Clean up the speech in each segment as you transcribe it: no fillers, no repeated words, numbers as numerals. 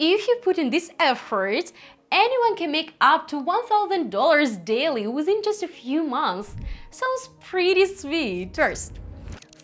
If you put in this effort, anyone can make up to $1,000 daily within just a few months. Sounds pretty sweet. First,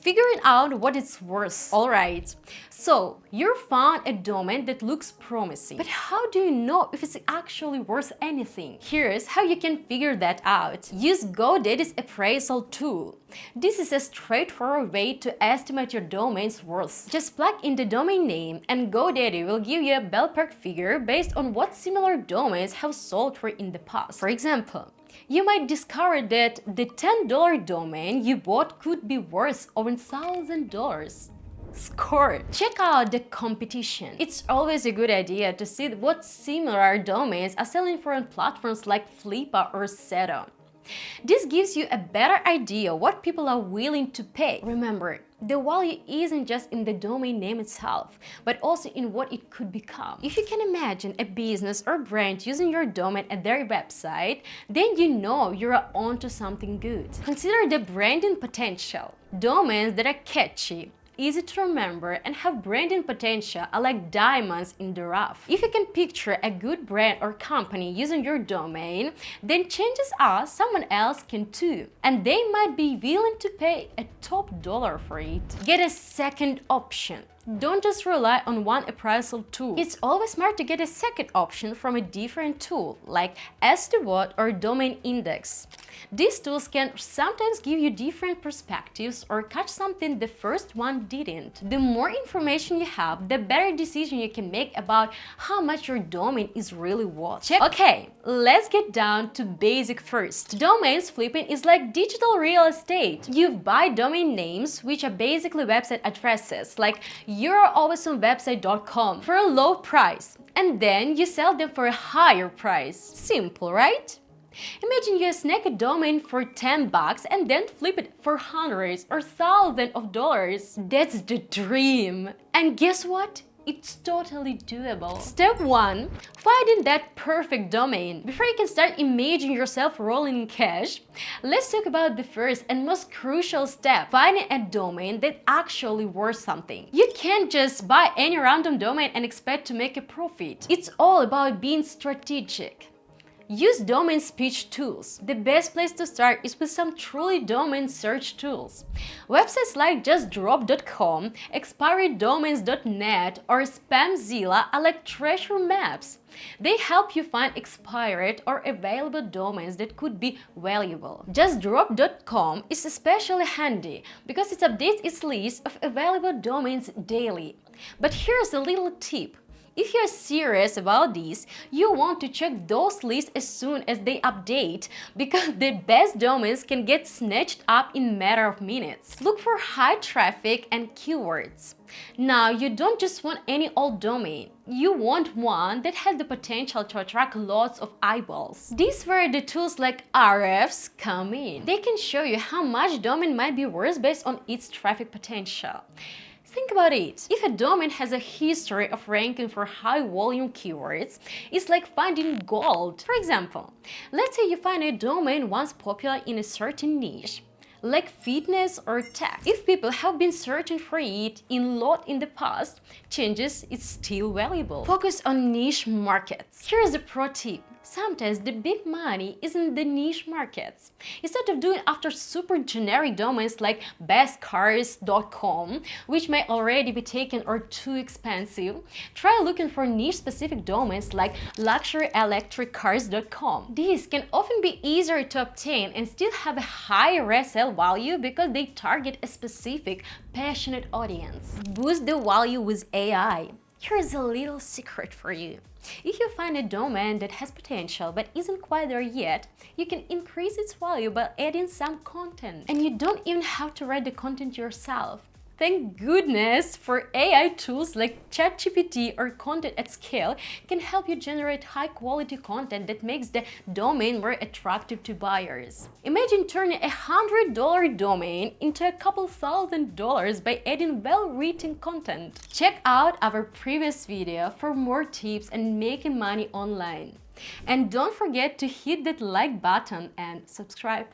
figuring out what it's worth. Alright, so you found a domain that looks promising. But how do you know if it's actually worth anything? Here's how you can figure that out. Use GoDaddy's appraisal tool. This is a straightforward way to estimate your domain's worth. Just plug in the domain name and GoDaddy will give you a ballpark figure based on what similar domains have sold for in the past. For example, you might discover that the $10 domain you bought could be worth over $1,000. Score! Check out the competition. It's always a good idea to see what similar domains are selling for on platforms like Flippa or Seto. This gives you a better idea what people are willing to pay. Remember, the value isn't just in the domain name itself, but also in what it could become. If you can imagine a business or brand using your domain at their website, then you know you're onto something good. Consider the branding potential. Domains that are catchy, easy to remember, and have branding potential are like diamonds in the rough. If you can picture a good brand or company using your domain, then chances are someone else can too. And they might be willing to pay a top dollar for it. Get a second option. Don't just rely on one appraisal tool. It's always smart to get a second option from a different tool, like STBot or Domain Index. These tools can sometimes give you different perspectives or catch something the first one didn't. The more information you have, the better decision you can make about how much your domain is really worth. Okay, let's get down to basic first. Domains flipping is like digital real estate. You buy domain names, which are basically website addresses, like you'realwaysonwebsite.com, for a low price, and then you sell them for a higher price. Simple, right? Imagine you snag a domain for $10 and then flip it for hundreds or thousands of dollars. That's the dream. And guess what? It's totally doable. Step 1. Finding that perfect domain. Before you can start imagining yourself rolling in cash, let's talk about the first and most crucial step, finding a domain that actually worth something. You can't just buy any random domain and expect to make a profit. It's all about being strategic. Use domain speech tools. The best place to start is with some truly domain search tools. Websites like justdrop.com, expireddomains.net, or Spamzilla are like treasure maps. They help you find expired or available domains that could be valuable. JustDrop.com is especially handy because it updates its list of available domains daily. But here's a little tip. If you're serious about this, you want to check those lists as soon as they update, because the best domains can get snatched up in a matter of minutes. Look for high traffic and keywords. Now, you don't just want any old domain. You want one that has the potential to attract lots of eyeballs. This is where the tools like Ahrefs come in. They can show you how much domain might be worth based on its traffic potential. Think about it. If a domain has a history of ranking for high-volume keywords, it's like finding gold. For example, let's say you find a domain once popular in a certain niche, like fitness or tech. If people have been searching for it a lot in the past, changes it's still valuable. Focus on niche markets. Here's a pro tip. Sometimes the big money is in the niche markets. Instead of doing after super generic domains like bestcars.com, which may already be taken or too expensive, try looking for niche-specific domains like luxuryelectriccars.com. These can often be easier to obtain and still have a high resale value because they target a specific, passionate audience. Boost the value with AI. Here's a little secret for you. If you find a domain that has potential but isn't quite there yet, you can increase its value by adding some content. And you don't even have to write the content yourself. Thank goodness for AI tools like ChatGPT or Content at Scale can help you generate high-quality content that makes the domain more attractive to buyers. Imagine turning a $100 domain into a couple $1,000s by adding well-written content. Check out our previous video for more tips on making money online. And don't forget to hit that like button and subscribe.